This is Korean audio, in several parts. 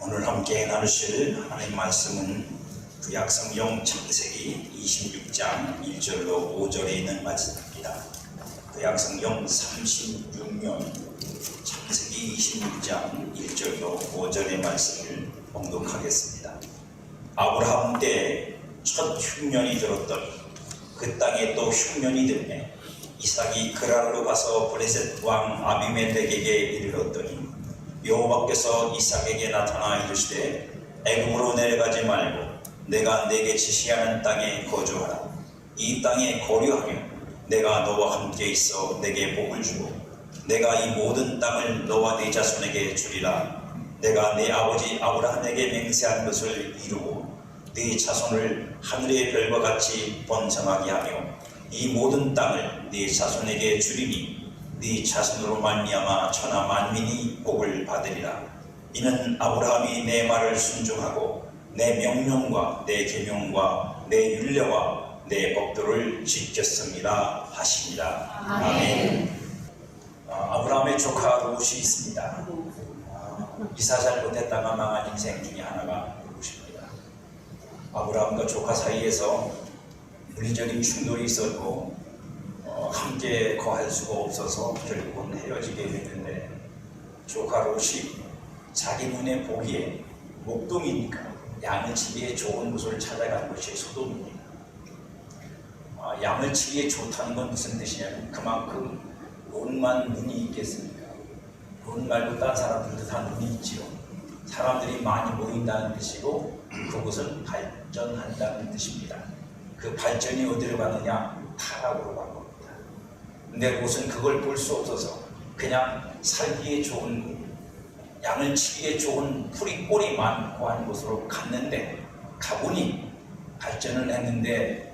오늘 함께 나누실 하나님 말씀은 구약성경 창세기 26장 1절로 5절에 있는 말씀입니다. 구약성경 36년 창세기 26장 1절로 5절의 말씀을 봉독하겠습니다. 아브라함 때 첫 흉년이 들었더니 그 땅에 또 흉년이 들매 이삭이 그랄로 가서 블레셋 왕 아비멜렉에게 이르렀더니 여호와께서 이삭에게 나타나 이르시되 애굽으로 내려가지 말고 내가 네게 지시하는 땅에 거주하라. 이 땅에 거류하며 내가 너와 함께 있어 내게 복을 주고 내가 이 모든 땅을 너와 네 자손에게 주리라. 내가 네 아버지 아브라함에게 맹세한 것을 이루고 네 자손을 하늘의 별과 같이 번성하게 하며 이 모든 땅을 네 자손에게 주리니 네 자손으로 말미암아 천하 만민이 복을 받으리라. 이는 아브라함이 내 말을 순종하고 내 명령과 내 계명과 내 율례와 내 법도를 지켰습니다 하시니라. 아멘. 아브라함의 조카 롯이 있습니다. 이사 잘못했다가 망한 인생 중에 하나가 롯입니다. 아브라함과 조카 사이에서 물리적인 충돌이 있었고 함께 거할 수가 없어서 결국은 헤어지게 됐는데, 조카 롯이 자기 눈에 보기에 목동이니까 양을 치기에 좋은 곳을 찾아간 것이 소돔입니다. 양을 치기에 좋다는 건 무슨 뜻이냐면 그만큼 롯만 눈이 있겠습니까? 롯 말고 다른 사람들도 다 눈이 있지요. 사람들이 많이 모인다는 뜻이고 그곳은 발전한다는 뜻입니다. 그 발전이 어디로 가느냐? 타락으로 간 겁니다. 근데 롯은 그걸 볼 수 없어서 그냥 살기에 좋은, 양을 치기에 좋은 풀이 꼴이 많고 한 곳으로 갔는데, 가보니 발전은 했는데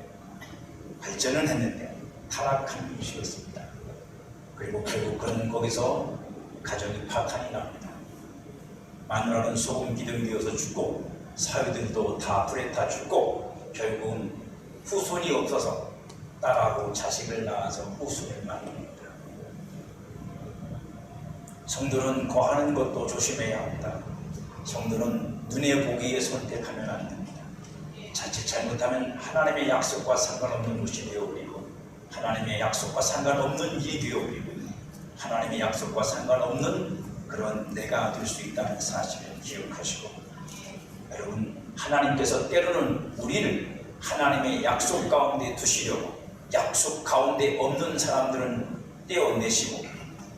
타락한 곳이었습니다. 그리고 결국 그는 거기서 가정이 파탄이 납니다. 마누라는 소금 기둥이 되어서 죽고 사위들도 다 불에 타 죽고 결국은 후손이 없어서 딸하고 자식을 낳아서 후손을 만듭니다. 성도는 거하는 것도 조심해야 합니다. 성도는 눈에 보기에 선택하면 안 됩니다. 자칫 잘못하면 하나님의 약속과 상관없는 것이 되어버리고 하나님의 약속과 상관없는 일이 되어버리고 하나님의 약속과 상관없는 그런 내가 될 수 있다는 사실을 기억하시고, 여러분, 하나님께서 때로는 우리를 하나님의 약속 가운데 두시려고 약속 가운데 없는 사람들은 떼어내시고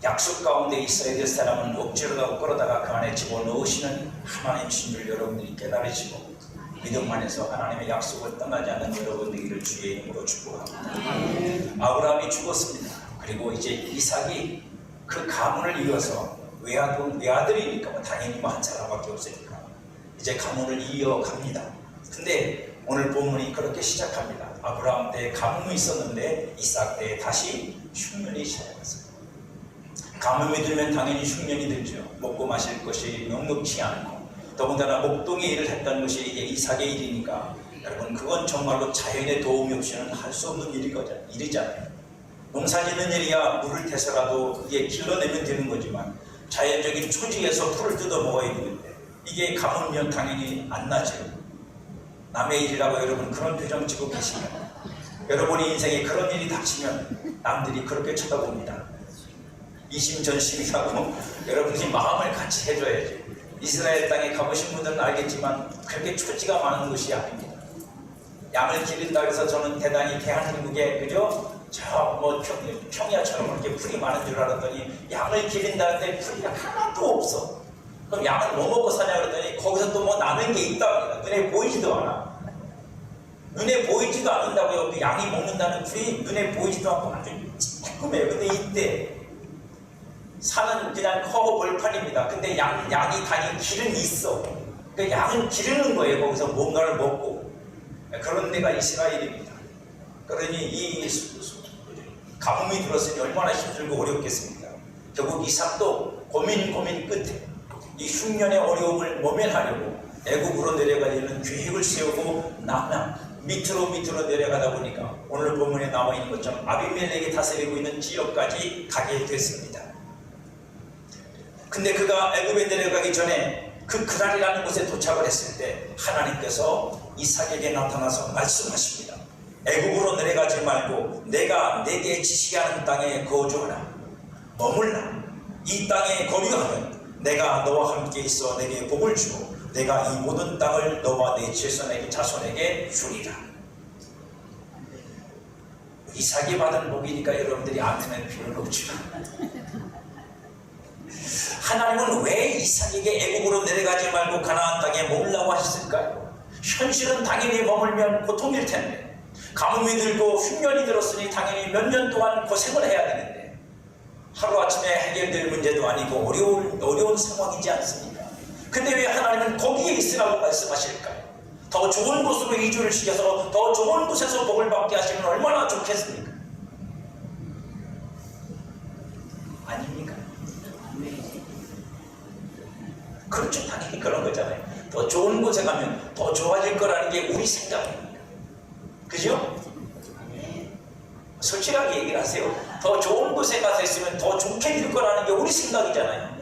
약속 가운데 있어야 될 사람은 억지로다가 끌어다가 그 안에 집어넣으시는 하나님이신 줄 여러분들이 깨달으시고 믿음 안에서 하나님의 약속을 떠나지 않는 여러분 되기를 주의 이름으로 축복합니다. 아브라함이 죽었습니다. 그리고 이제 이삭이 그 가문을 이어서 외아들이니까 당연히 한 사람밖에 없으니까 이제 가문을 이어갑니다. 근데 오늘 본문이 그렇게 시작합니다. 아브라함 때 가뭄이 있었는데 이삭 때 다시 흉년이 시작했어요. 가뭄이 들면 당연히 흉년이 들죠. 먹고 마실 것이 넉넉치 않고, 더군다나 목동의 일을 했다는 것이 이게 이삭의 일이니까 여러분, 그건 정말로 자연의 도움이 없이는 할 수 없는 일이잖아요. 농사짓는 일이야 물을 태서라도 이게 길러내면 되는 거지만 자연적인 초지에서 풀을 뜯어 먹어야 되는데 이게 가뭄이면 당연히 안 나죠. 남의 일이라고 여러분 그런 표정 찍고 계시면, 여러분의 인생에 그런 일이 닥치면 남들이 그렇게 쳐다봅니다. 이심전심이라고 여러분이 마음을 같이 해줘야지. 이스라엘 땅에 가보신 분들은 알겠지만 그렇게 초지가 많은 곳이 아닙니다. 양을 기른다 해서 저는 대단히 대한민국에 그죠? 평야처럼 그렇게 풀이 많은 줄 알았더니 양을 기른다는데 풀이 하나도 없어. 그럼 양을 뭐 먹고 사냐 그랬더니 거기서 또 뭐 나는 게 있답니다. 눈에 보이지도 않아. 눈에 보이지도 않는다고요. 양이 먹는다는 풀이 눈에 보이지도 않고 아주 쬐끔해요. 근데 이때 산은 그냥 커 벌판입니다. 근데 양이 다니는 길은 있어. 그러니까 양은 기르는 거예요. 거기서 뭔가를 먹고. 그런 데가 이스라엘입니다. 그러니 이 가뭄이 들었으니 얼마나 힘들고 어렵겠습니까? 결국 이삭도 고민 끝에 이 흉년의 어려움을 모면하려고 애굽으로 내려가려는 계획을 세우고 밑으로 내려가다 보니까 오늘 본문에 나와 있는 것처럼 아비멜렉이 다스리고 있는 지역까지 가게 됐습니다. 근데 그가 애굽에 내려가기 전에 그 그랄이라는 곳에 도착을 했을 때 하나님께서 이삭에게 나타나서 말씀하십니다. 애굽으로 내려가지 말고 내가 내게 지시게 하는 땅에 거주하라. 머물라. 이 땅에 거류하면 내가 너와 함께 있어 내게 복을 주고 내가 이 모든 땅을 너와 내 자손에게 주리라. 이삭이 받은 복이니까 여러분들이 아멘할 필요는 없죠. 하나님은 왜 이삭에게 애굽으로 내려가지 말고 가나안 땅에 머물라고 하셨을까요? 현실은 당연히 머물면 고통일 텐데, 가뭄이 들고 흉년이 들었으니 당연히 몇 년 동안 고생을 해야 되는데, 하루아침에 해결될 문제도 아니고 어려운 상황이지 않습니까? 근데 왜 하나님은 거기에 있으라고 말씀하실까요? 더 좋은 곳으로 이주를 시켜서 더 좋은 곳에서 복을 받게 하시면 얼마나 좋겠습니까? 아닙니까? 그렇죠. 당연히 그런 거잖아요. 더 좋은 곳에 가면 더 좋아질 거라는 게 우리 생각입니다. 그죠? 솔직하게 얘기를 하세요. 더 좋은 곳에 가서 있으면 더 좋게 될 거라는 게 우리 생각이잖아요.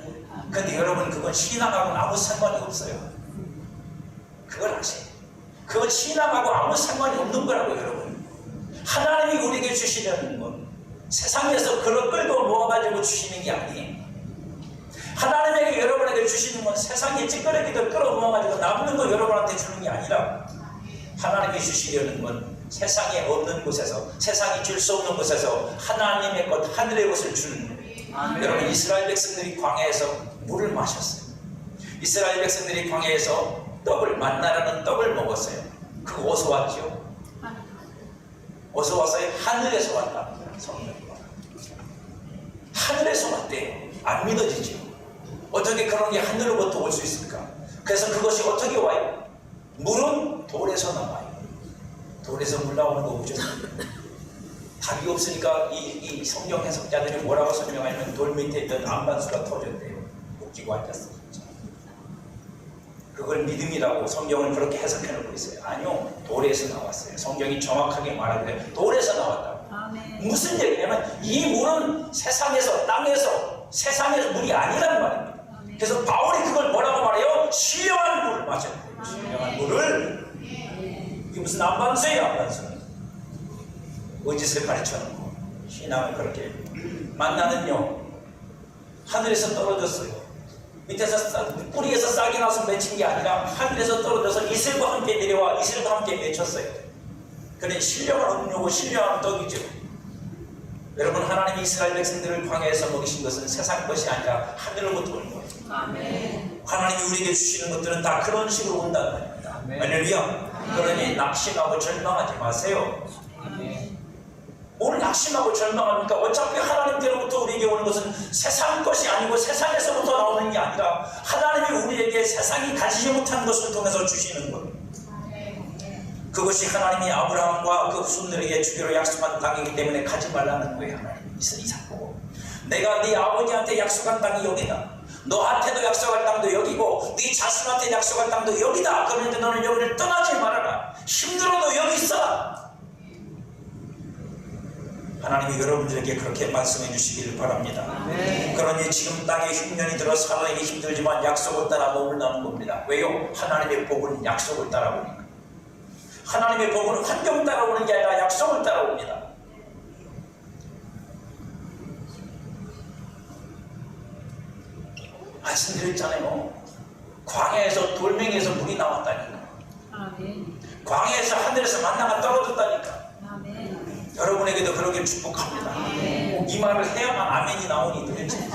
근데 여러분, 그건 신앙하고는 아무 상관이 없어요. 그걸 아세요. 그건 신앙하고 아무 상관이 없는 거라고. 여러분, 하나님이 우리에게 주시려는 건 세상에서 그걸 끌고 모아가지고 주시는 게 아니에요. 하나님에게 여러분에게 주시는 건 세상의 찌꺼기들 끌어모아가지고 남는 거 여러분한테 주는 게 아니라, 하나님이 주시려는 건 세상에 없는 곳에서, 세상이 줄 수 없는 곳에서 하나님의 것, 하늘의 것을 주는 거예요. 여러분, 이스라엘 백성들이 광야에서 물을 마셨어요. 이스라엘 백성들이 광야에서 만나라는 떡을 먹었어요. 그거 어디서 왔죠? 어디서 왔어요? 하늘에서 왔다. 성경이 하늘에서 왔대요. 안 믿어지죠? 어떻게 그런 게 하늘로부터 올 수 있을까? 그래서 그것이 어떻게 와요? 물은 돌에서 나와요. 돌에서 물 나오는 거 없죠? 답이 없으니까 이 성경 해석자들이 뭐라고 설명하냐면 돌 밑에 있던 안반수가 터졌대요. 웃기고 앉았어요. 그걸 믿음이라고 성경은 그렇게 해석해놓고 있어요. 아니요, 돌에서 나왔어요. 성경이 정확하게 말하는데 돌에서 나왔다고. 아멘. 무슨 얘기냐면 이 물은 세상에서, 땅에서, 세상에서 물이 아니라는 말입니다. 아멘. 그래서 바울이 그걸 뭐라고 말해요? 신령한 물을 마셨대요. 신령한 물을. 이게 무슨 안반수예요? 안반수는 거짓을 가르쳐놓고 신앙을 그렇게. 만나는요, 하늘에서 떨어졌어요. 밑에서 뿌리에서 싹이 나서 맺힌 게 아니라 하늘에서 떨어져서 이슬과 함께 내려와 이슬과 함께 맺혔어요. 그래, 신령한 음료고 신령한 떡이죠. 여러분, 하나님이 이스라엘 백성들을 광야에서 먹이신 것은 세상 것이 아니라 하늘로부터 오는 거예요. 아멘. 하나님이 우리에게 주시는 것들은 다 그런 식으로 온다는 겁니다. 할렐루야. 그러니 낙심하고 절망하지 마세요. 아멘. 뭘 낙심하고 절망합니까? 어차피 하나님께로부터 우리에게 오는 것은 세상 것이 아니고 세상에서부터 나오는 게 아니라 하나님이 우리에게 세상이 가지지 못한 것을 통해서 주시는 것. 그것이 하나님이 아브라함과 그 후손들에게 주기로 약속한 땅이기 때문에 가지 말라는 거예요. 하나님 이삭 보고, 내가 네 아버지한테 약속한 땅이 여기다. 너한테도 약속할 땅도 여기고 네 자손한테 약속할 땅도 여기다. 그런데 너는 여기를 떠나지 말아라. 힘들어도 여기 있어. 하나님이 여러분들에게 그렇게 말씀해 주시기를 바랍니다. 네. 그러니 지금 땅에 흉년이 들어 살아내기 힘들지만 약속을 따라 머물러는 겁니다. 왜요? 하나님의 복은 약속을 따라오니까. 하나님의 복은 환경 따라오는 게 아니라 약속을 따라옵니다. 말씀드렸잖아요. 광야에서 돌멩이에서 물이 나왔다니까. 아멘. 광야에서 하늘에서 만나가 떨어졌다니까. 아멘. 여러분에게도 그렇게 축복합니다. 아멘. 이 말을 해야만 아멘이 나오니 도대체.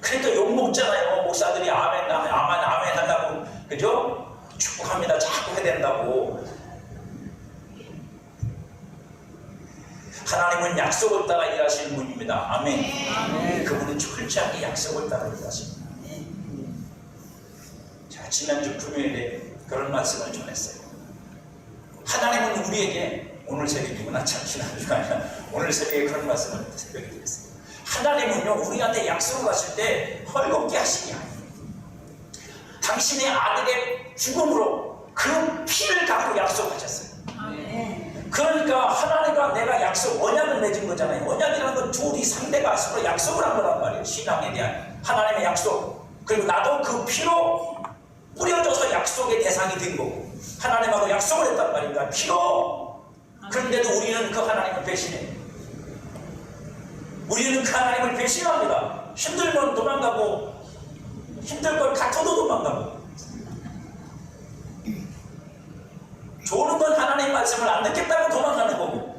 그러니까 욕먹잖아요. 목사들이 아멘 한다고. 그죠? 축복합니다. 자꾸 해야 된다고. 하나님은 약속을 따라 일하시는 분입니다. 아멘. 아멘. 그분은 철저하게 약속을 따라 일하십니다. 자, 지난주 금요일에 그런 말씀을 전했어요. 하나님은 우리에게, 오늘 새벽이구나, 참 지난주가 아니라 오늘 새벽에 그런 말씀을 새벽에 드렸어요. 하나님은요, 우리한테 약속을 하실 때 헐겁게 하시니 아니에요. 당신의 아들의 죽음으로 그 피를 갖고 약속하셨어요. 아멘. 그러니까 하나님과 내가 약속, 언약을 맺은 거잖아요. 언약이라는 건 둘이 상대가 서로 약속을 한 거란 말이에요. 신앙에 대한 하나님의 약속. 그리고 나도 그 피로 뿌려져서 약속의 대상이 된 거고, 하나님하고 약속을 했단 말입니다. 피로. 그런데도 우리는 그 하나님을 배신해. 우리는 그 하나님을 배신합니다. 힘들면 도망가고, 힘들 걸 같아도 도망가고, 좋은 건 하나님 말씀을 안 듣겠다고 도망가는 거고.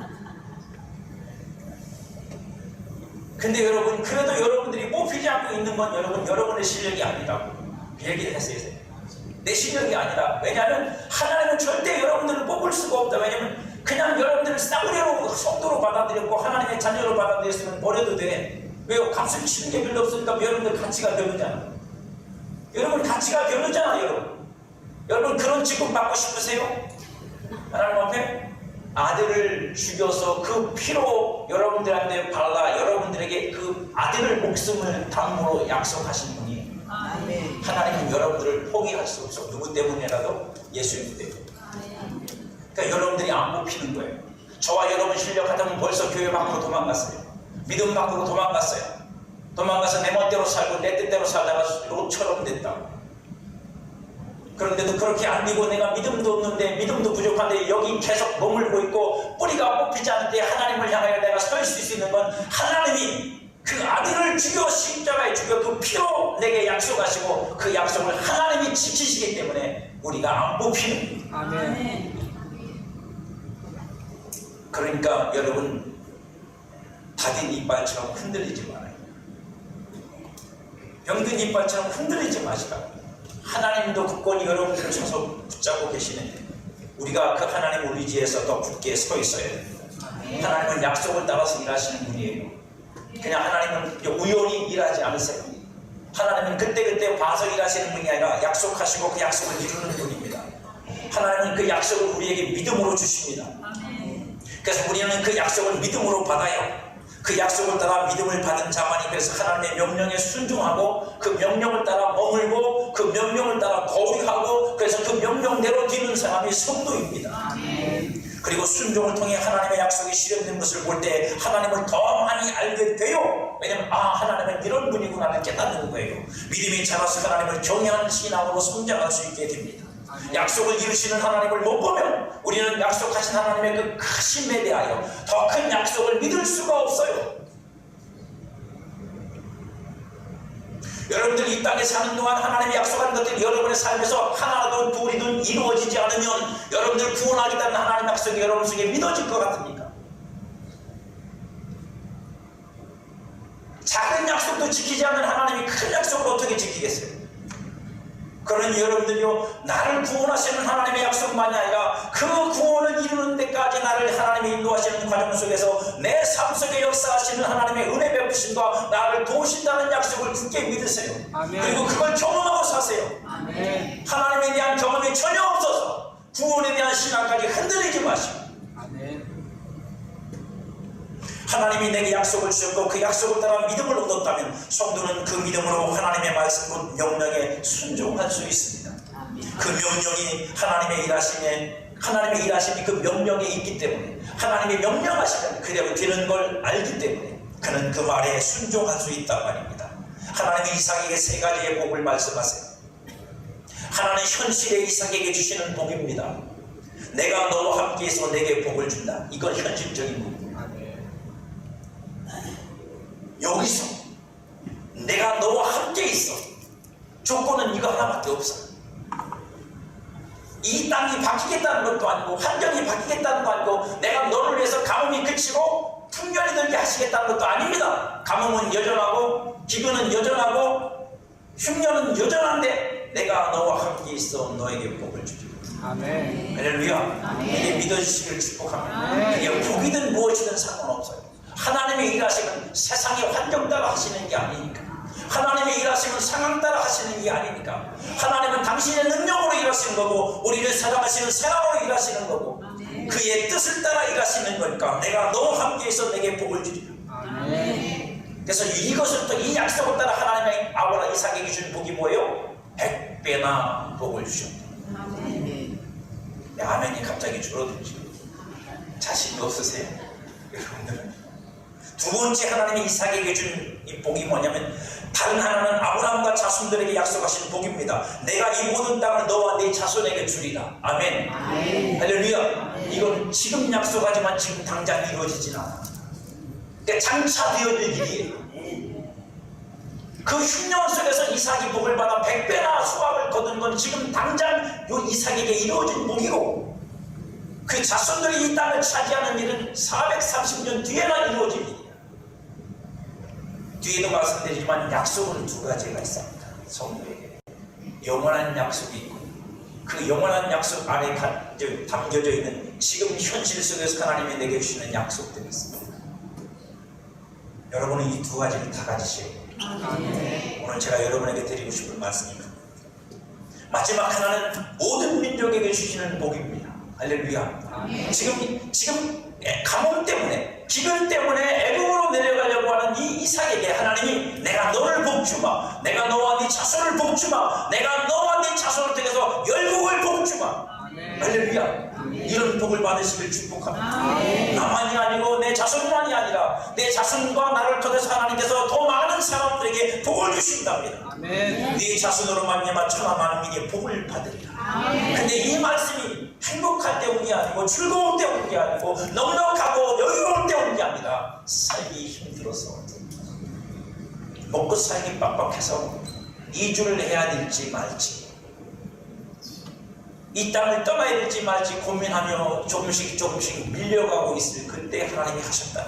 근데 여러분, 그래도 여러분들이 뽑히지 않고 있는 건 여러분의 실력이 아니라고 얘기를 했어요. 내 실력이 아니라. 왜냐하면 하나님은 절대 여러분들을 뽑을 수가 없다. 왜냐하면 그냥 여러분들을 싸구려로 성도로 받아들였고 하나님의 자녀로 받아들였으면 버려도 돼. 왜요? 값을 치는 게 별로 없으니까 여러분들 가치가 별로잖아. 여러분 가치가 별로잖아. 여러분 그런 직분 받고 싶으세요? 하나님 앞에 아들을 죽여서 그 피로 여러분들한테 발라 여러분들에게 그 아들을 목숨을 담으로 약속하신 분이 하나님은 여러분들을 포기할 수 없어. 누구 때문이라도? 예수님 때문에. 그러니까 여러분들이 안 뽑히는 거예요. 저와 여러분 실력 같으면 벌써 교회 밖으로 도망갔어요. 믿음 밖으로 도망갔어요. 도망가서 내 멋대로 살고 내 뜻대로 살다가 롯처럼 됐다고. 그런데도 그렇게 안 되고 내가 믿음도 없는데, 믿음도 부족한데 여기 계속 머물고 있고 뿌리가 뽑히지 않을 때 하나님을 향하여 내가 설 수 있는 건 하나님이 그 아들을 죽여 십자가에 죽여 그 피로 내게 약속하시고 그 약속을 하나님이 지키시기 때문에 우리가 안 뽑히는 거예요. 아멘. 그러니까 여러분 닫은 이빨처럼 흔들리지 말아요. 병든 이빨처럼 흔들리지 마시라고. 하나님도 굳건히 여러분들을 쳐서 붙잡고 계시는데 우리가 그 하나님을 의지해서 더 굳게 서 있어야 됩니다. 하나님은 약속을 따라서 일하시는 분이에요. 그냥 하나님은 우연히 일하지 않으세요. 하나님은 그때그때 봐서 일하시는 분이 아니라 약속하시고 그 약속을 이루는 분입니다. 하나님은 그 약속을 우리에게 믿음으로 주십니다. 그래서 우리는 그 약속을 믿음으로 받아요. 그 약속을 따라 믿음을 받은 자만이 그래서 하나님의 명령에 순종하고 그 명령을 따라 머물고 그 명령을 따라 거류하고 그래서 그 명령대로 되는 사람이 성도입니다. 그리고 순종을 통해 하나님의 약속이 실현된 것을 볼 때 하나님을 더 많이 알게 돼요. 왜냐하면 하나님은 이런 분이구나를 깨닫는 거예요. 믿음이 자라서 하나님을 경외하는 신앙으로 성장할 수 있게 됩니다. 약속을 이루시는 하나님을 못 보면 우리는 약속하신 하나님의 그 크심에 대하여 더 큰 약속을 믿을 수가 없어요. 여러분들 이 땅에 사는 동안 하나님이 약속한 것들이 여러분의 삶에서 하나라도 둘이든 이루어지지 않으면 여러분들 구원하겠다는 하나님의 약속이 여러분 속에 믿어질 것 같습니까? 작은 약속도 지키지 않는 하나님이 큰 약속을 어떻게 지키겠어요? 그러니 여러분들이요, 나를 구원하시는 하나님의 약속만이 아니라 그 구원을 이루는 데까지 나를 하나님이 인도하시는 과정 속에서 내 삶 속에 역사하시는 하나님의 은혜 베푸심과 나를 도우신다는 약속을 굳게 믿으세요. 아멘. 그리고 그걸 경험하고 사세요. 아멘. 하나님에 대한 경험이 전혀 없어서 구원에 대한 신앙까지 흔들리지 마시고. 아멘. 하나님이 내게 약속을 주셨고 그 약속을 따라 믿음을 얻었다면 성도는 그 믿음으로 하나님의 말씀 곧 명령에 순종할 수 있습니다. 그 명령이 하나님의 일하심이 그 명령에 있기 때문에 하나님의 명령하시면 그대로 되는 걸 알기 때문에 그는 그 말에 순종할 수 있단 말입니다. 하나님이 이삭에게 세 가지의 복을 말씀하세요. 하나는 현실에 이삭에게 주시는 복입니다. 내가 너와 함께 있어 내게 복을 준다. 이건 현실적인 복입니다. 여기서 내가 너와 함께 있어. 조건은 이거 하나밖에 없어. 이 땅이 바뀌겠다는 것도 아니고 환경이 바뀌겠다는 것도 아니고 내가 너를 위해서 가뭄이 그치고 풍년이 들게 하시겠다는 것도 아닙니다. 가뭄은 여전하고 기근은 여전하고 흉년은 여전한데 내가 너와 함께 있어 너에게 복을 주리라. 아멘. 할렐루야. 이게 믿어주시길 축복합니다. 이게 복이든 무엇이든 상관없어요. 하나님의 일하심은 세상의 환경 따라 하시는 게 아니니까. 하나님의 일하심은 상황 따라 하시는 게 아니니까. 하나님은 당신의 능력으로 일하시는 거고 우리를 사랑하시는 사랑으로 일하시는 거고 그의 뜻을 따라 일하시는 거니까 내가 너와 함께 있어 내게 복을 주리라. 그래서 이것을 또 이 약속을 따라 하나님의 아브라함 이삭에게 준 복이 뭐예요? 100배나 복을 주셨다. 아멘이 갑자기 줄어들지. 자신이 없으세요? 여러분들, 두 번째 하나님이 이삭에게 준 이 복이 뭐냐면, 다른 하나는 아브라함과 자손들에게 약속하신 복입니다. 내가 이 모든 땅을 너와 네 자손에게 주리라. 아멘. 할렐루야. 이건 지금 약속하지만 지금 당장 이루어지진 않아. 그러니까 장차 되어질 일이에요. 그 흉년 속에서 이삭이 복을 받아 100배나 수확을 거둔 건 지금 당장 요 이삭에게 이루어진 복이고, 그 자손들이 이 땅을 차지하는 일은 430년 뒤에나 이루어질 일이야. 뒤에도 말씀드리지만 약속은 두 가지가 있습니다. 성도에게 영원한 약속이 있고, 그 영원한 약속 안에 담겨져 있는 지금 현실 속에서 하나님이 내게 주시는 약속들이 있습니다. 여러분은 이 두 가지를 다 가지셔야 돼요. 오늘 제가 여러분에게 드리고 싶은 말씀입니다. 마지막 하나는 모든 민족에게 주시는 복입니다. 할렐루야. 지금 가뭄 때문에, 기근 때문에 애굽으로 내려가려고 하는 이 이삭에게 하나님이 내가 너를 복주마, 내가 너와 네 자손을 복주마, 내가 너와 네 자손을 통해서 열국을 복주마. 할렐루야. 이런 복을 받으시길 축복합니다. 나만이 아니고 내 자손만이 아니라 내 자손과 나를 통해서 하나님께서 더 많은 사람들에게 복을 주신답니다. 네 자손으로 말미암아 천하 만민이 복을 받으리라. 근데 이 말씀이 행복할 때 오는 게 아니고, 즐거울 때 오는 게 아니고, 넉넉하고 여유로울 때 오는 게 아니라, 살기 힘들어서, 먹고 살기 빡빡해서 이주를 해야 될지 말지, 이 땅을 떠나야 될지 말지 고민하며 조금씩 밀려가고 있을 그때 하나님이 하셨다.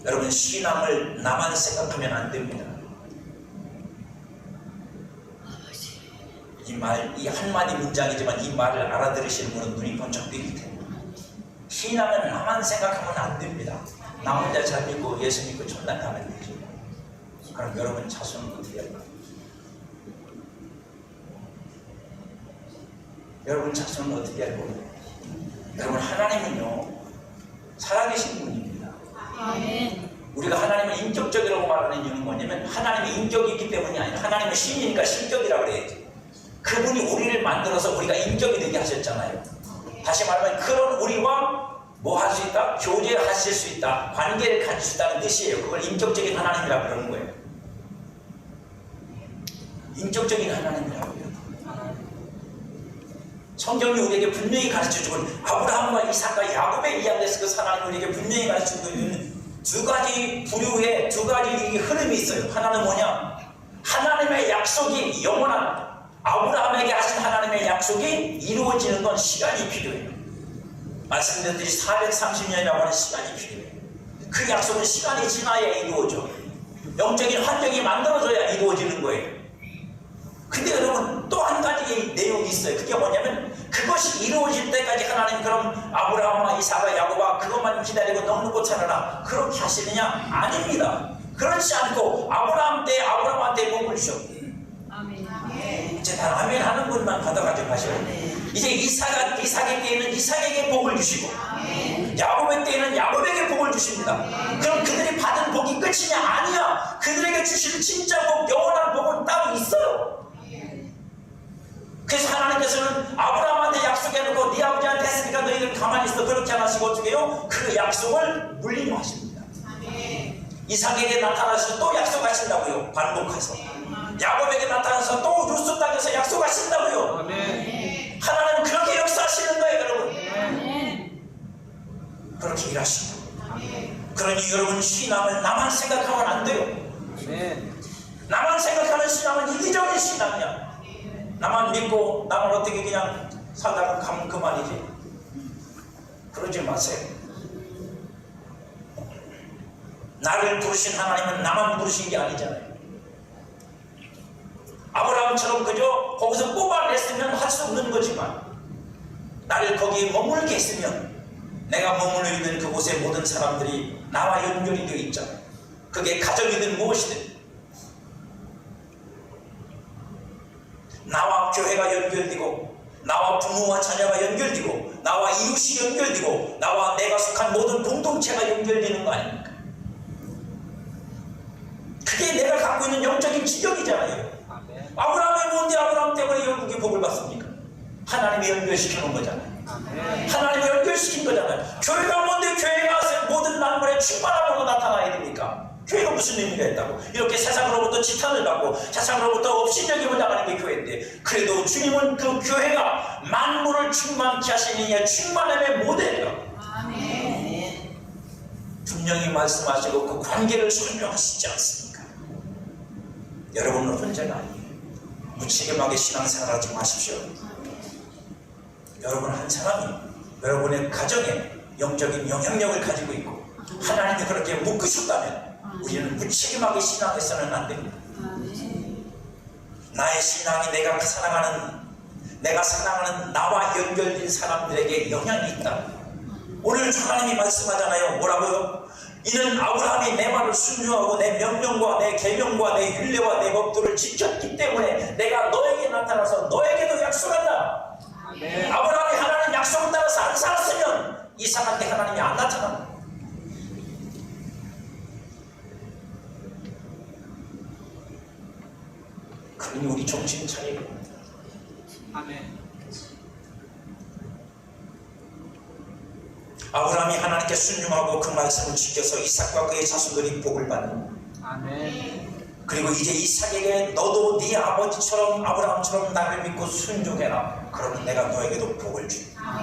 여러분, 신앙을 나만 생각하면 안 됩니다. 이 한마디 문장이지만 이 말을 알아들으시는 분은 눈이 번쩍 뜨일 텐데, 신앙은 나만 생각하면 안 됩니다. 나 혼자 잘 믿고 예수 믿고 천당 가면 되죠. 그럼 여러분 자손은 어떻게 할까요? 여러분 자손은 어떻게 할 거예요? 여러분, 하나님은요 살아계신 분입니다. 우리가 하나님을 인격적이라고 말하는 이유는 뭐냐면, 하나님의 인격이 있기 때문이 아니라 하나님은 신이니까 신격이라고 그래야지. 그분이 우리를 만들어서 우리가 인격이 되게 하셨잖아요. 다시 말하면 그런 우리와 뭐 할 수 있다? 교제하실 수 있다, 관계를 가질 수 있다는 뜻이에요. 그걸 인격적인 하나님이라고 그러는 거예요. 인격적인 하나님이라고 해요. 성경이 우리에게 분명히 가르쳐주고, 아브라함과 이삭과 야곱의 이야기에서 그 하나님 우리에게 분명히 가르쳐주고 있는 두 가지 부류의 두 가지 흐름이 있어요. 하나는 뭐냐? 하나님의 약속이 영원한, 아브라함에게 하신 하나님의 약속이 이루어지는 건 시간이 필요해요. 말씀드렸듯이 430년이라고 하는 시간이 필요해요. 그 약속은 시간이 지나야 이루어져. 영적인 환경이 만들어져야 이루어지는 거예요. 근데 여러분, 또 한 가지 내용이 있어요. 그게 뭐냐면, 그것이 이루어질 때까지 하나님 그럼 아브라함과 이삭과 야곱아 그것만 기다리고 넉넉고 살아라, 그렇게 하시느냐? 아닙니다. 그렇지 않고 아브라함 때 아브라함한테 복을 주셨고, 이제 다 아멘 하는 분만 받아가지고 가셔야 돼요. 이제 이삭의 때에는 이삭에게 복을 주시고, 야곱의 때에는 야곱에게 복을 주십니다. 그럼 그들이 받은 복이 끝이냐? 아니야. 그들에게 주실 진짜 복, 영원한 복은 따로 있어요. 그래서 하나님께서는 아브라함한테 약속해놓고 네 아버지한테 했으니까 너희들 가만히 있어, 그렇게 안 하시고 어떻게 해요? 그 약속을 물림하십니다. 이삭에게 나타나셔서 또 약속하신다고요. 반복해서. 야곱에게 나타나서 또 루스 땅에서 약속하신다고요. 하나님은 그렇게 역사하시는 거예요, 여러분. 그렇게 일하신다. 그러니 여러분, 신앙을 나만 생각하면 안 돼요. 나만 생각하는 신앙은 이기적인 신앙이야. 나만 믿고 나만 어떻게 그냥 살다가 가면 그만이지. 그러지 마세요. 나를 부르신 하나님은 나만 부르신 게 아니잖아요. 아브라함처럼 그저 거기서 뽑아냈으면 할 수 없는 거지만, 나를 거기에 머물게 했으면 내가 머물러 있는 그곳의 모든 사람들이 나와 연결이 되어 있잖아요. 그게 가정이든 무엇이든, 나와 교회가 연결되고, 나와 부모와 자녀가 연결되고, 나와 이웃이 연결되고, 나와 내가 속한 모든 공동체가 연결되는 거 아닙니까? 그게 내가 갖고 있는 영적인 지경이잖아요. 아브라함이 뭔데 아브라함 때문에 영국이 복을 받습니까? 하나님이 연결시켜 놓은 거잖아요. 하나님이 연결시킨 거잖아요. 교회가 뭔데 교회가 모든 만물의 충만함으로 나타나야 됩니까? 교회가 무슨 의미가 있다고? 이렇게 세상으로부터 지탄을 받고 세상으로부터 업신여김을 당하는 게 교회인데, 그래도 주님은 그 교회가 만물을 충만케 하시는 이의 충만함의 모델이라고 분명히 말씀하시고 그 관계를 설명하시지 않습니까? 여러분은 혼자가 아니에요. 무책임하게 신앙생활하지 마십시오. 여러분 한 사람이 여러분의 가정에 영적인 영향력을 가지고 있고 하나님이 그렇게 묶으셨다면 우리는 무책임하게 신앙해서는 안 됩니다. 나의 신앙이 내가 사랑하는 나와 연결된 사람들에게 영향이 있다. 오늘 하나님이 말씀하잖아요. 뭐라고요? 이는 아브라함이 내 말을 순종하고 내 명령과 내 계명과 내 율례와 내 법도를 지켰기 때문에 내가 너에게 나타나서 너에게도 약속한다. 아브라함이 하나님 약속을 따라서 안 살았으면 이삭한테 하나님이 안 나타난다. 그러니 우리 정신 차리고 아브라함이 하나님께 순종하고 그 말씀을 지켜서 이삭과 그의 자손들이 복을 받는. 그리고 이제 이삭에게 너도 네 아버지처럼 아브라함처럼 나를 믿고 순종해라. 그러면 내가 너에게도 복을 준다.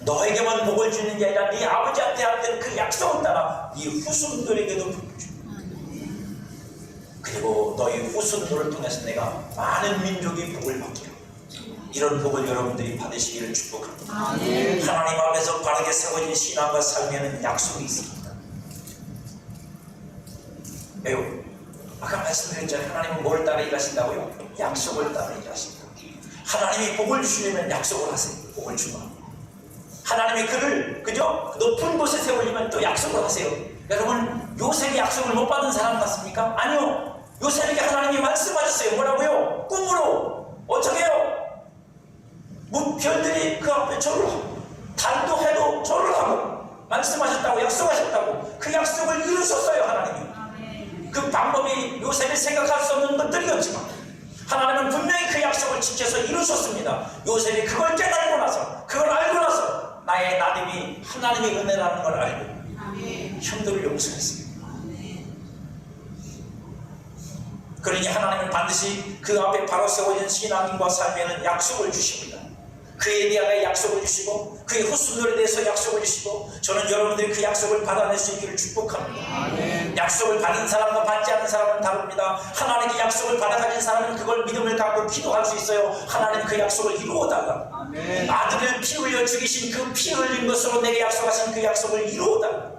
너에게만 복을 주는 게 아니라 네 아버지한테 한 그 약속을 따라 네 후손들에게도 복을 준다. 그리고 너희 후손들을 통해서 내가 많은 민족이 복을 받기로. 이런 복을 여러분들이 받으시기를 축복합니다. 하나님 앞에서 바르게 세워진 신앙과 삶에는 약속이 있습니다. 왜요? 아까 말씀드렸잖아요. 하나님은 뭘 따라 일하신다고요? 약속을 따라 일하신다. 하나님이 복을 주시려면 약속을 하세요. 복을 주마. 하나님이 그를 그저 높은 곳에 세우려면 또 약속을 하세요. 여러분 요셉이 약속을 못 받은 사람 같습니까? 아니요. 요셉에게 하나님이 말씀하셨어요. 뭐라고요? 꿈으로. 어떻게 해요? 별들이 그 앞에 절을 하고 달도 해도 절을 하고 말씀하셨다고 약속하셨다고 그 약속을 이루셨어요. 하나님이. 그 방법이 요셉이 생각할 수 없는 것들이었지만 하나님은 분명히 그 약속을 지켜서 이루셨습니다. 요셉이 그걸 깨달고 나서 그걸 알고 나서 나의 나됨이 하나님의 은혜라는 걸 알고 형들을 용서했습니다. 그러니 하나님은 반드시 그 앞에 바로 세워진 신앙인과 삶에는 약속을 주십니다. 그에 대하여 약속을 주시고 그의 후손들에 대해서 약속을 주시고 저는 여러분들이 그 약속을 받아낼 수 있기를 축복합니다. 약속을 받은 사람과 받지 않은 사람은 다릅니다. 하나님의 약속을 받아가진 사람은 그걸 믿음을 갖고 기도할 수 있어요. 하나님 그 약속을 이루어달라. 아들을 피 흘려 죽이신 그 피 흘린 것으로 내게 약속하신 그 약속을 이루어달라.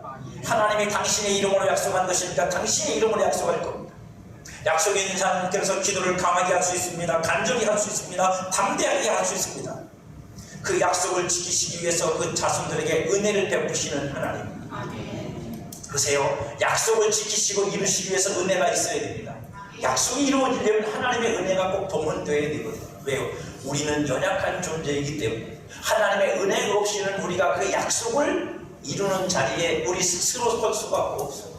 하나님이 당신의 이름으로 약속한 것이니까 당신의 이름으로 약속할 겁니다. 약속이 있는 사람께서 기도를 강하게 할 수 있습니다. 간절히 할 수 있습니다. 담대하게 할 수 있습니다. 그 약속을 지키시기 위해서 그 자손들에게 은혜를 베푸시는 하나님. 보세요. 약속을 지키시고 이루시기 위해서 은혜가 있어야 됩니다. 약속이 이루어지려면 하나님의 은혜가 꼭 동원되어야 되거든요. 왜요? 우리는 연약한 존재이기 때문에 하나님의 은혜가 없이는 우리가 그 약속을 이루는 자리에 우리 스스로 설 수가 없어요.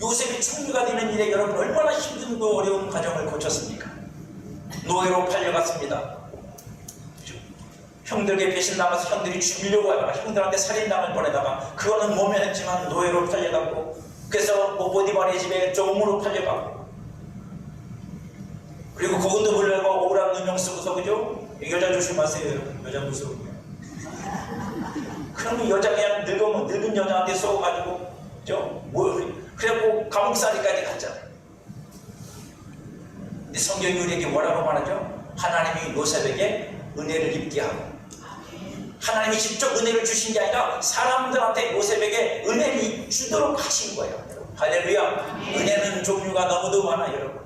요셉이 총리가 되는 일에 여러분 얼마나 힘들고 어려운 과정을 거쳤습니까? 노예로 팔려갔습니다. 형들에게 배신당해서 형들이 죽이려고 하다가 형들한테 살인당할 뻔하다가 그거는 모면했지만 노예로 팔려갔고 그래서 보디발의 집에 종으로 팔려갔고 그리고 그분도 불려고 억울한 누명 쓰고서 그죠? 여자 조심하세요. 여자 무서워요. 그러면 여자 그냥 늙은 여자한테 쏘가지고 그죠? 그래갖고 감옥살이까지 갔잖아요. 근데 성경이 우리에게 뭐라고 말하죠? 하나님이 요셉에게 은혜를 입게 하고 하나님이 직접 은혜를 주신 게 아니라 사람들한테 요셉에게 은혜를 주도록 하신 거예요. 할렐루야. 은혜는 종류가 너무도 많아요. 여러분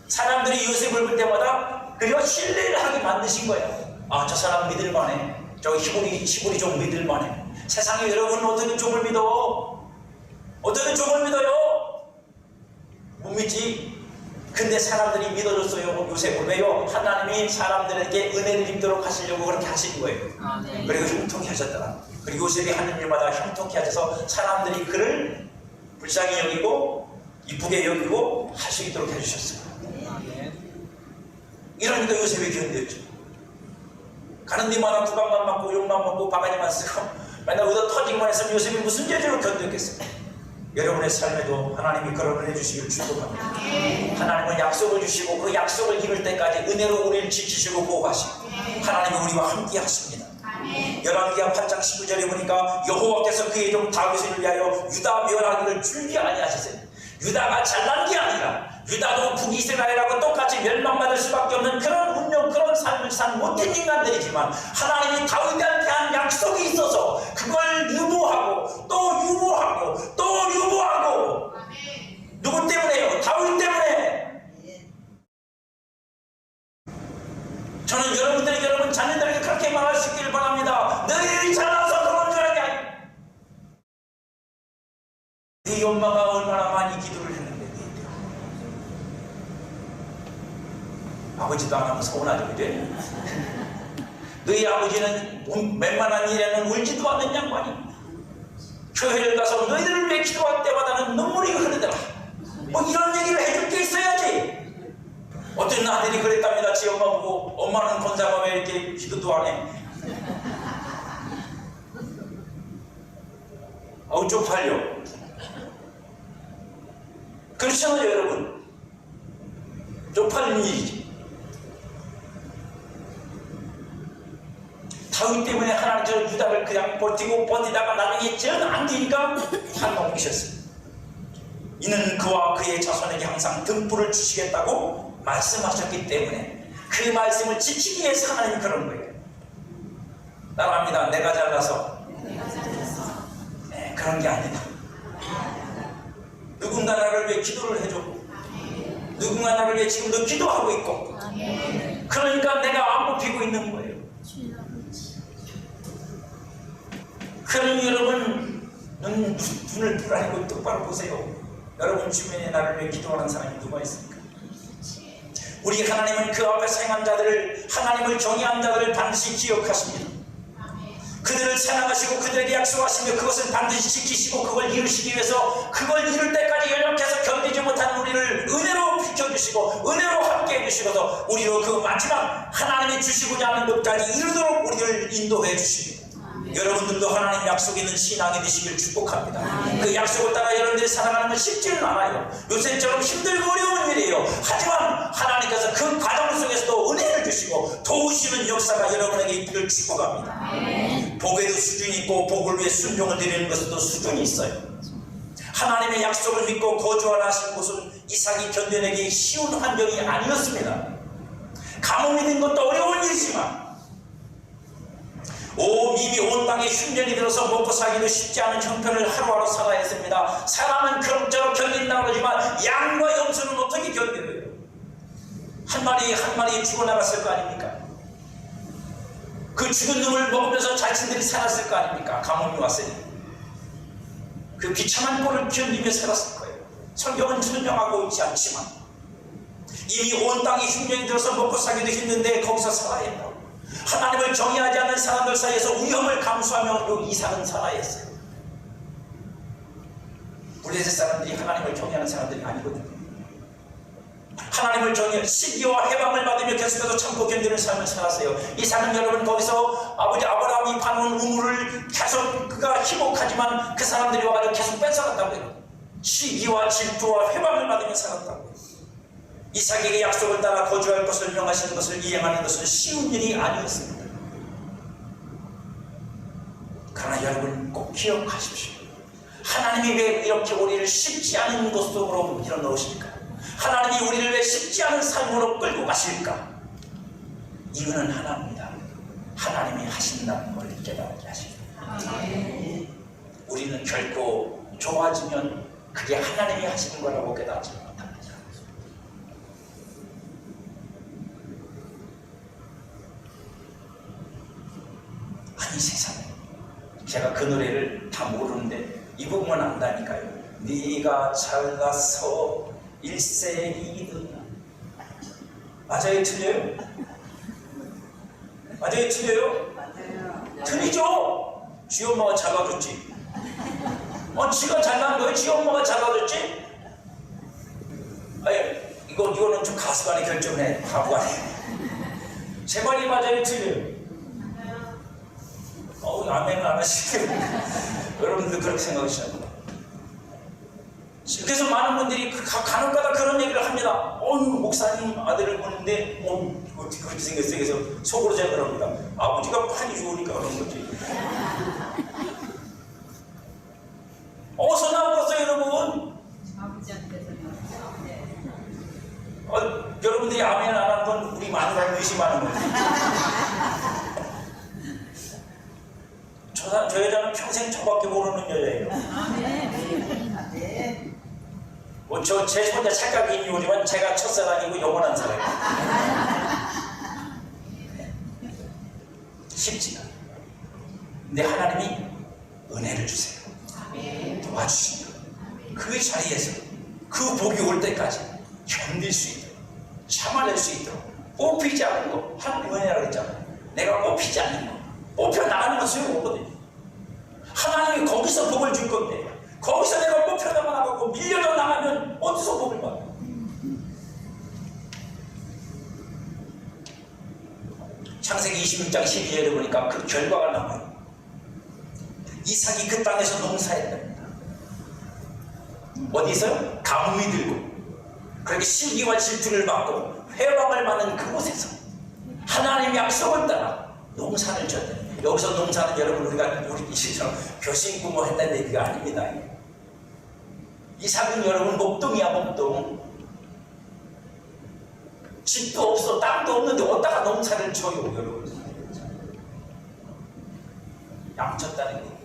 사람들이 요셉을 볼 때마다 그리고 신뢰를 하게 만드신 거예요. 아, 저 사람 믿을만해. 저 시골이 좀 믿을만해. 세상에 여러분 어떻게 종을 믿어? 어떻게 종을 믿어요? 못 믿지. 근데 사람들이 믿어줬어요. 요셉을. 왜요? 하나님이 사람들에게 은혜를 입도록 하시려고 그렇게 하신 거예요. 그리고 형통케 하셨더라. 그리고 요셉이 하는 일마다 형통케 하셔서 사람들이 그를 불쌍히 여기고 이쁘게 여기고 할 수 있도록 해주셨어요. 이러니까 요셉이 견뎠죠. 가는 데마다 구박만 받고 욕만 먹고 바가지만 쓰고 맨날 얻어 터지기만 했으면 요셉이 무슨 죄로 견뎠겠습니까? 여러분의 삶에도 하나님이 그런 은혜 주시기를 축복합니다. 하나님은 약속을 주시고 그 약속을 이룰 때까지 은혜로 우리를 지키시고 보호하시고 하나님이 우리와 함께 하십니다. 열왕기하 8장 19절에 보니까 여호와께서 그의 종 다윗을 위하여 유다 멸하기를 줄기 아니하시세요. 유다가 잘난 게 아니라 유다도 북이스라엘하고 똑같이 멸망받을 수밖에 없는 그런 운명, 그런 삶을 산 못된 인간들이지만 하나님이 다윗한테 한 약속이 있어서 그걸 유보하고 또 유보하고 또 유보하고. 누구 때문에요? 다윗 때문에. 저는 여러분들이 여러분 자녀들에게 그렇게 말할 수 있기를 바랍니다. 너희들이 잘나서 그런 줄 알게 아니. 네 엄마가 얼마나 많이 기도를 했는데 아버지도 안 하면 서운하죠, 그래? 너희 아버지는 웬만한 일에는 울지도 않는 양반이 교회를 가서 너희들을 위해 기도할 때마다는 눈물이 흐르더라. 뭐 이런 얘기를 해줄 게 있어야지. 어떤 아들이 그랬답니다. 지 엄마 보고 엄마는 권사가 왜 이렇게 기도도 안 해? 아우 쪽팔려. 그렇잖아요, 여러분. 쪽팔리는 일이지. 다윗 때문에 하나님께서 유다를 그냥 버티다가 나중에 전 안 되니까 한 옮기셨어요. 이는 그와 그의 자손에게 항상 등불을 주시겠다고 말씀하셨기 때문에 그 말씀을 지키기 위해서 하나님이 그런 거예요. 따라합니다. 내가 잘나서 네, 그런 게 아니다. 누군가 나를 위해 기도를 해주고 누군가 나를 위해 지금도 기도하고 있고 그러니까 내가 안 뽑히고 있는 거예요. 그러니 여러분 눈을 불안하고 똑바로 보세요. 여러분 주변에 나를 위해 기도하는 사람이 누가 있습니까? 우리 하나님은 그 앞에서 행한 자들을, 하나님을 경외한 자들을 반드시 기억하십니다. 그들을 사랑하시고 그들에게 약속하시며 그것을 반드시 지키시고 그걸 이루시기 위해서 그걸 이룰 때까지 연약해서 견디지 못한 우리를 은혜로 비켜주시고 은혜로 함께 해주시고서 우리로 그 마지막 하나님이 주시고자 하는 것까지 이루도록 우리를 인도해 주시고 여러분들도 하나님 약속 있는 신앙이 되시길 축복합니다. 그 약속을 따라 여러분들이 살아가는 건 쉽지는 않아요. 요새처럼 힘들고 어려운 일이에요. 하지만 하나님께서 그 과정 속에서도 은혜를 주시고 도우시는 역사가 여러분에게 있기를 축복합니다. 복에도 수준이 있고 복을 위해 순종을 드리는 것에도 수준이 있어요. 하나님의 약속을 믿고 거주하라 하신 곳은 이삭이 견뎌내기 쉬운 환경이 아니었습니다. 가뭄이 든 것도 어려운 일이지만 이미 온 땅에 흉년이 들어서 먹고 살기도 쉽지 않은 형편을 하루하루 살아야 했습니다. 사람은 그럭저럭 견딘다고 그러지만 양과 염소는 어떻게 견뎌요? 한 마리 죽어나갔을 거 아닙니까? 그 죽은 놈을 먹으면서 자신들이 살았을 거 아닙니까? 가뭄이 왔으니 그 비참한 꼴을 견디며 살았을 거예요. 성경은 설명하고 있지 않지만 이미 온 땅에 흉년이 들어서 먹고 살기도 힘든데 거기서 살아야 한다고. 하나님을 정의하지 않는 사람들 사이에서 위험을 감수하며 이삭은 살아야 했어요. 우리 세상 사람들이 하나님을 정의하는 사람들이 아니거든요. 하나님을 정의, 시기와 해방을 받으며 계속해서 참고 견디는 삶을 살았어요. 이삭은 여러분 거기서 아버지 아브라함이 파놓은 우물을 계속 그가 희복하지만 그 사람들이 와가지고 계속 뺏어갔다고요. 시기와 질투와 해방을 받으며 살았다고요. 이삭에게 약속을 따라 거주할 것을 명하시는 것을 이행하는 것은 쉬운 일이 아니었습니다. 그러나 여러분 꼭 기억하십시오. 하나님이 왜 이렇게 우리를 쉽지 않은 곳으로 밀어넣으실까? 하나님이 우리를 왜 쉽지 않은 삶으로 끌고 가실까? 이유는 하나입니다. 하나님이 하신다는 걸 깨닫게 하십니다. 우리는 결코 좋아지면 그게 하나님이 하시는 거라고 깨닫지 못합니다. 아니 세상에 제가 그 노래를 다 모르는데 이 부분은 안다니까요. 네가 잘나서 일생이든 맞아요? 틀려요? 맞아요? 틀려요? 맞아요. 틀리죠? 지 엄마가 잡아줬지. 지가 잘난 거예요? 지 엄마가 잡아줬지? 아니 이거는 좀 가수간에 결정을 해. 바보가 해. 제 말이 맞아요? 틀려요? 아멘 안 하시고 여러분들 그렇게 생각하시나 봐요. 그래서 많은 분들이 간혹가다 그런 얘기를 합니다. 목사님 아들을 보는데 어떻게 그렇게 생겼어요? 그래서 속으로 생각을 합니다. 아버지가 판이 좋으니까 그런 거지. 어디서 나왔어요 여러분? 여러분들이 아멘 안 하는 건 우리 마누라를 의심하는 거예요. 저 여자는 평생 저밖에 모르는 여자예요. 제 혼자 착각이 있는 요지만 제가 첫사랑이고 영원한 사랑이에요. 쉽지가 않아요. 근데 하나님이 은혜를 주세요. 도와주십니다. 그 자리에서 그 복이 올 때까지 견딜 수 있도록, 참아낼 수 있도록, 뽑히지 않은 거, 하나님 은혜라고 했잖아요. 내가 뽑히지 않는 거, 뽑혀 나가는 건 소용없거든요. 하나님이 거기서 복을 줄 건데, 거기서 내가 뽑혀나만 나가고 밀려도 나가면 어디서 복을 받아? 창세기 26장 12절에 보니까 그 결과가 나와요. 이삭이 그 땅에서 농사했답니다. 어디서요? 가뭄이 들고 그렇게 시기와 질투를 받고 회방을 받는 그곳에서 하나님의 약속을 따라 농사를 졌다. 여기서 농사는 여러분 우리 이처럼 벼 심고 뭐 했다는 얘기가 아닙니다. 이삭은 여러분 목동이야 목동. 집도 없어 땅도 없는데 어디다가 농사를 쳐요 여러분. 양쳤다는 거예요.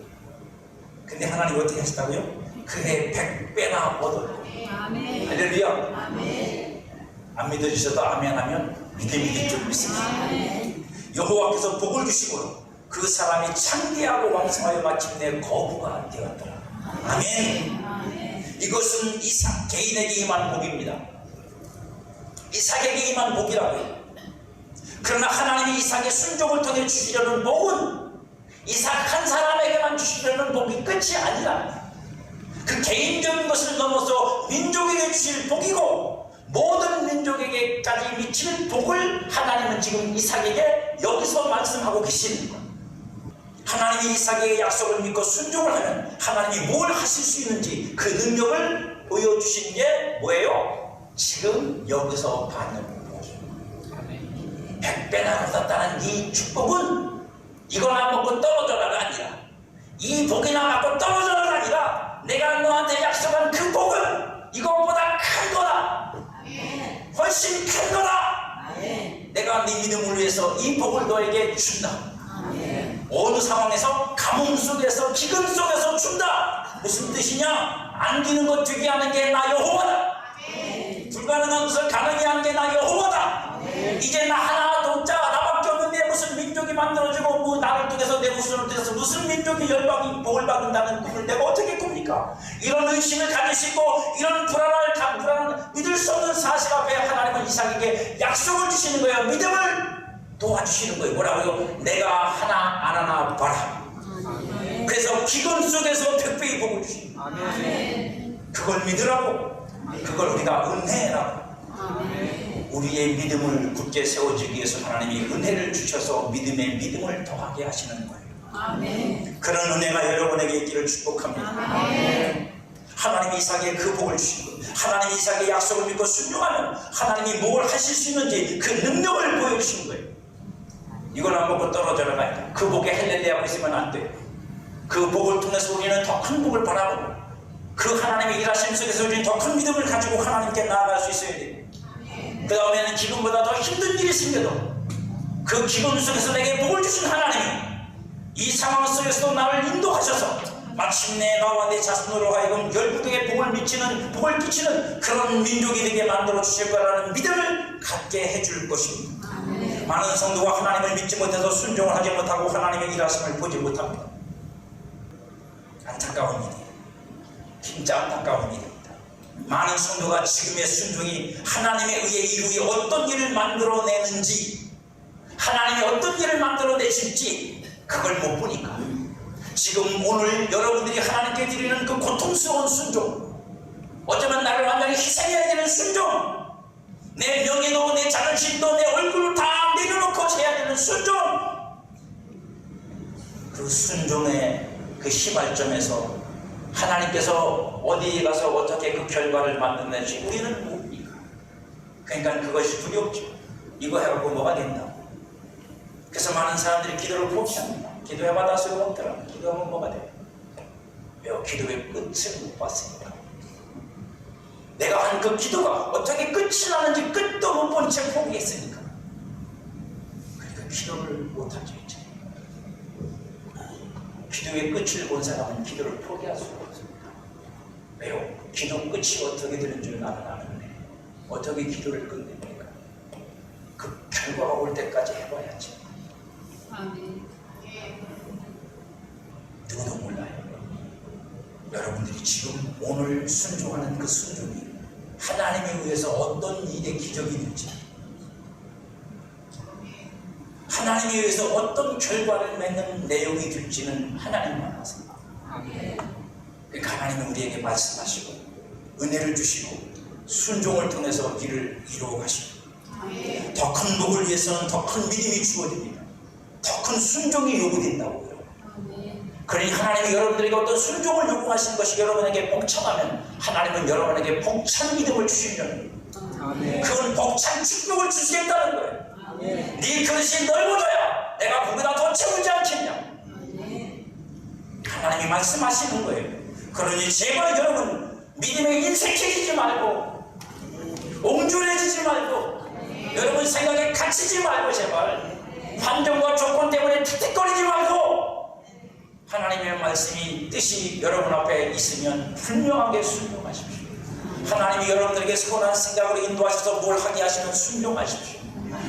근데 하나님 어떻게 하셨다고요? 그해 100배나 얻었고. 할렐루야. 안 믿어주셔도 아멘 하면 믿을 줄 믿습니다. 여호와께서 복을 주시고 그 사람이 창대하고 왕성하여 마침내 거부가 되었더라. 아멘. 이것은 이삭 개인에게 임한 복입니다. 이삭에게 임한 복이라고요. 그러나 하나님이 이삭의 순종을 통해 주시려는 복은 이삭 한 사람에게만 주시려는 복이 끝이 아니라 그 개인적인 것을 넘어서 민족에게 주실 복이고 모든 민족에게까지 미치는 복을 하나님은 지금 이삭에게 여기서 말씀하고 계시는 거예요. 하나님이 이삭에게 약속을 믿고 순종을 하면 하나님이 뭘 하실 수 있는지 그 능력을 보여주신 게 뭐예요? 지금 여기서 받는 복이에요. 100배나 얻었다는 이 축복은 이거나 먹고 떨어져라가 아니라 이 복이나 맞고 떨어져라가 아니라 내가 너한테 약속한 그 복은 이것보다 큰 거다. 훨씬 큰 거다. 내가 네 믿음을 위해서 이 복을 너에게 준다. 어느 상황에서 가뭄 속에서 기근 속에서 준다. 무슨 뜻이냐? 안기는 것 되게 하는 게 나 여호와다. 불가능한 것을 가능히 하는 게 나 여호와다. 이제 나 하나 독자 나밖에 없는데 무슨 민족이 만들어지고 뭐 나를 통해서 내 후손을 통해서 무슨 민족이 열방이 복을 받는다는 꿈을 내가 어떻게 꿉니까? 이런 의심을 가지시고 이런 불안한 믿을 수 없는 사실 앞에 하나님은 이삭에게 약속을 주시는 거예요. 믿음을 도와주시는 거예요. 뭐라고요? 내가 하나 안 하나 봐라. 그래서 기근 속에서 특별히 복을 주시는 거예요. 그걸 믿으라고. 그걸 우리가 은혜라고. 우리의 믿음을 굳게 세워주기 위해서 하나님이 은혜를 주셔서 믿음에 믿음을 더하게 하시는 거예요. 그런 은혜가 여러분에게 있기를 축복합니다. 하나님이 이삭에게 그 복을 주시고 하나님이 이삭의 약속을 믿고 순종하면 하나님이 뭘 하실 수 있는지 그 능력을 보여주시는 거예요. 이걸 안 먹고 떨어져라 말이야. 그 복에 헬렐레하고 있으면 안 돼요. 그 복을 통해서 우리는 더 큰 복을 바라보고 그 하나님의 일하심 속에서 우리는 더 큰 믿음을 가지고 하나님께 나아갈 수 있어야 돼요. 그 다음에는 기근보다 더 힘든 일이 생겨도 그 기근 속에서 내게 복을 주신 하나님이 이 상황 속에서도 나를 인도하셔서 마침내 나와 내 자손으로 하여금 열국에게 복을 끼치는 그런 민족이 되게 만들어 주실 거라는 믿음을 갖게 해줄 것입니다. 많은 성도가 하나님을 믿지 못해서 순종을 하지 못하고 하나님의 일하심을 보지 못합니다. 안타까운 일이에요. 진짜 안타까운 일입니다. 많은 성도가 지금의 순종이 하나님에 의해 이후에 어떤 일을 만들어내는지 하나님이 어떤 일을 만들어내실지 그걸 못 보니까 지금 오늘 여러분들이 하나님께 드리는 그 고통스러운 순종, 어쩌면 나를 완전히 희생해야 되는 순종, 내 명예도 내 자존심도 내 얼굴을 다 내려놓고 해야 되는 순종, 그 순종의 그 시발점에서 하나님께서 어디에 가서 어떻게 그 결과를 만드는지 우리는 뭡니까? 그러니까 그것이 두렵죠. 이거 해갖고 뭐가 된다고. 그래서 많은 사람들이 기도를 포기합니다. 기도해봐다 소용없더라. 기도하면 뭐가 돼요? 왜요? 기도의 끝을 못 봤으니까. 내가 한 그 기도가 어떻게 끝이 나는지 끝도 못 본 채 포기했으니까. 그러니까 기도를 못하죠. 이제. 기도의 끝을 본 사람은 기도를 포기할 수가 없습니다. 왜요? 기도 끝이 어떻게 되는 줄 나는 아는데 어떻게 기도를 끝냅니까? 그 결과가 올 때까지 해봐야지. 누구도 몰라요. 여러분들이 지금 오늘 순종하는 그 순종이 하나님에 의해서 어떤 일의 기적이 될지, 하나님에 의해서 어떤 결과를 맺는 내용이 될지는 하나님만 아세요. 그러니까 하나님은 우리에게 말씀하시고 은혜를 주시고 순종을 통해서 길을 이루어 가시고 더 큰 복을 위해서는 더 큰 믿음이 주어집니다. 더 큰 순종이 요구된다고요. 그러니 하나님이 여러분들에게 어떤 순종을 요구하시는 것이 여러분에게 벅차가면 하나님은 여러분에게 벅찬 믿음을 주시면 그건 벅찬 축복을 주시겠다는 거예요. 네 그릇이 넓어져야 내가 거기다 더 채우지 않겠냐. 하나님이 말씀하시는 거예요. 그러니 제발 여러분 믿음에 인색해지지 말고 옹졸해지지 말고 여러분 생각에 갇히지 말고 제발 환경과 조건 때문에 틱틱거리지 말고 하나님의 말씀이 뜻이 여러분 앞에 있으면 분명하게 순종하십시오. 하나님이 여러분들에게 선한 생각으로 인도하셔서 뭘 하게 하시면 순종하십시오.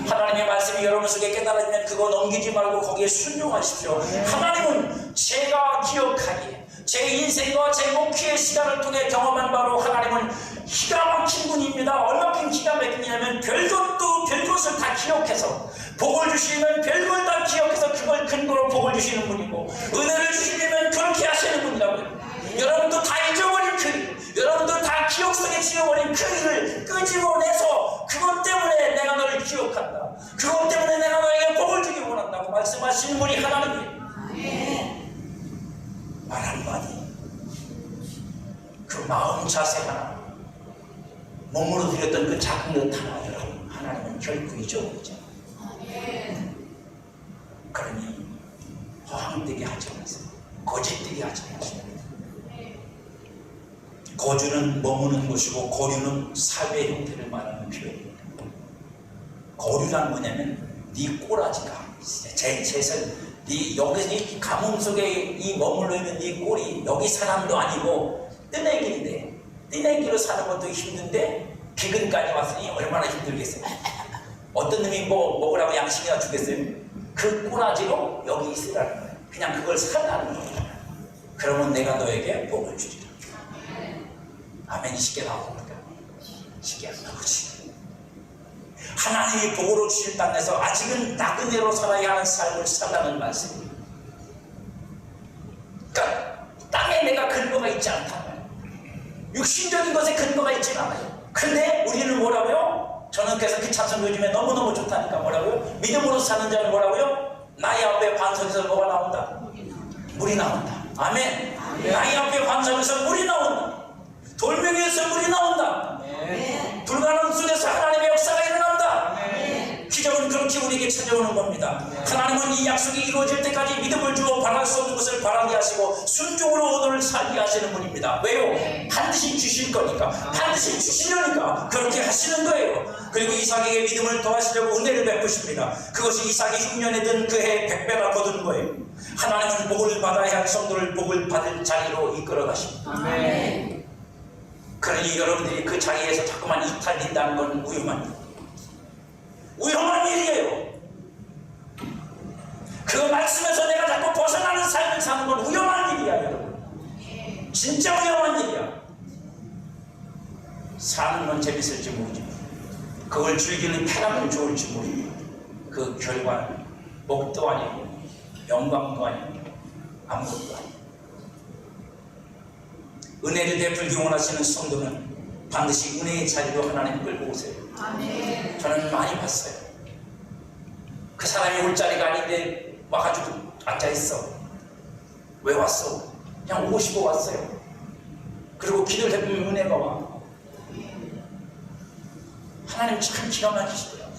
하나님의 말씀이 여러분 속에 깨달아지면 그거 넘기지 말고 거기에 순종하십시오. 하나님은 제가 기억하기에 제 인생과 제 목회의 시간을 통해 경험한 바로 하나님은 기가 막힌 분입니다. 얼마큼 기가 막히냐면 별것도 별것을 다 기억해서 복을 주시면 별걸 다 기억해서 그걸 근거로 복을 주시는 분이고 은혜를 주시려면 그렇게 하시는 분이라고요. 여러분도 다 잊어버린 그 일, 여러분도 다 기억 속에 지워버린 그 일을 끄집어내서 그것 때문에 내가 너를 기억한다. 그것 때문에 내가 너에게 복을 주기 원한다고 말씀하시는 분이 하나님이에요. 말 한마디, 그 마음 자세 하나, 몸으로 드렸던 그 작은 것 하나, 여러분 하나님은 결코 잊어버리지 않아요. 그러니 허황되게 하지 마세요. 거짓되게 하지 마세요. 거주는 머무는 곳이고 고류는 사회의 형태를 말하는 표현입니다. 고류란 뭐냐면 네 꼬라지가 네 여기서 이 가뭄 속에 이 머물러 있는 네 꼴이 여기 사람도 아니고 뜨내기인데 뜨내기로 사는 것도 힘든데 비근까지 왔으니 얼마나 힘들겠어요. 어떤 놈이 뭐 먹으라고 양식이나 주겠어요? 그 꼬라지로 여기 있으라는 거예요. 그냥 그걸 살라는 거예요. 그러면 내가 너에게 복을 주리라. 아멘이 쉽게 나옵니까? 쉽게 안 나오지. 하나님이 복으로 주실 땅에서 아직은 나그네로 살아야 하는 삶을 살라는 말씀입니다. 그러니까 땅에 내가 근거가 있지 않다면 육신적인 것에 근거가 있지 않아요. 근데 우리는 뭐라고요? 저는 그래서 그 찬송 요즘에 너무너무 좋다니까 뭐라고요? 믿음으로 사는 자는 뭐라고요? 나의 앞에 반석에서 뭐가 나온다? 물이 나온다. 아멘. 나의 앞에 반석에서 물이 나온다. 돌멩이에서 물이 나온다. 불가능 속에서 하나님의 역사가 일어난다. 기적은 그렇게 우리에게 찾아오는 겁니다. 하나님은 이 약속이 이루어질 때까지 믿음을 주어 바랄 수 없는 것을 바라게 하시고 순종으로 오늘을 살게 하시는 분입니다. 왜요? 반드시 주실 거니까, 반드시 주시려니까 그렇게 하시는 거예요. 그리고 이삭에게 믿음을 더하시려고 은혜를 베푸십니다. 그것이 이삭이 흉년에 든 그해 100배가 거둔 거예요. 하나님은 복을 받아야 할 성도를 복을 받을 자리로 이끌어 가십니다. 아멘. 그러니 여러분들이 그 자리에서 자꾸만 이탈된다는 건 위험한 일. 위험한 일이에요. 그 말씀에서 내가 자꾸 벗어나는 삶을 사는 건 위험한 일이야, 여러분. 진짜 위험한 일이야. 사는 건 재밌을지 모르지만 그걸 즐기는 편함은 좋을지 모릅니다. 그 결과는 복도 아니고 영광도 아니고 아무것도 아니고. 은혜를 베풀기 원하시는 성도는 반드시 은혜의 자리로 하나님 끌고 오세요. 아멘. 저는 많이 봤어요. 그 사람이 올 자리가 아닌데 와가지고 앉아있어. 왜 왔어? 그냥 오고 싶어 왔어요. 그리고 기도를 해보면 은혜가 와. 하나님 참 기가 막히시더라고요.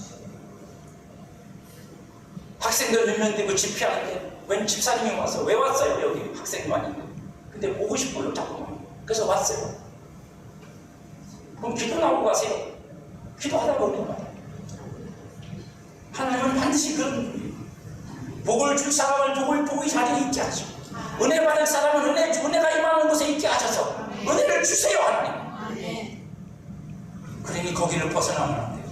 학생들 몇 명 되고 집회하는데 웬 집사님이 와서 왜 왔어요? 여기 학생만이. 근데 오고 싶어요 자꾸만. 그래서 왔어요. 그럼 기도 나오고 가세요. 기도하다 보면 하나님은 반드시 그런 복을 줄 사람을 복의 자리에 있게 하시고 은혜 받을 사람은 은혜가 임하는 곳에 있게 하셔서 은혜를 주세요 하나님. 그러니 거기를 벗어나면 안 돼요.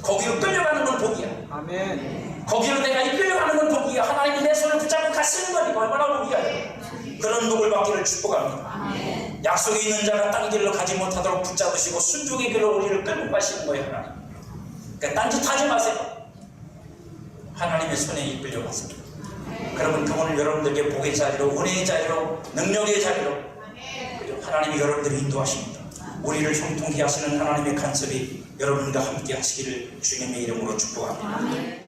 거기로 끌려가는 건 복이야. 아멘. 거기로 내가 이끌려가는 건 복이야. 하나님이 내 손을 붙잡고 가시는 거니까 얼마나 복이야. 그런 복을 받기를 축복합니다. 약속이 있는 자가 딴 길로 가지 못하도록 붙잡으시고 순종의 길로 우리를 끌고 가시는 거예요 하나님. 그러니까 딴짓하지 마세요. 하나님의 손에 이끌려 가세요. 그러면 그분을 여러분들에게 복의 자리로, 은혜의 자리로, 능력의 자리로 하나님이 여러분들을 인도하십니다. 우리를 형통케 하시는 하나님의 간섭이 여러분과 함께 하시기를 주님의 이름으로 축복합니다.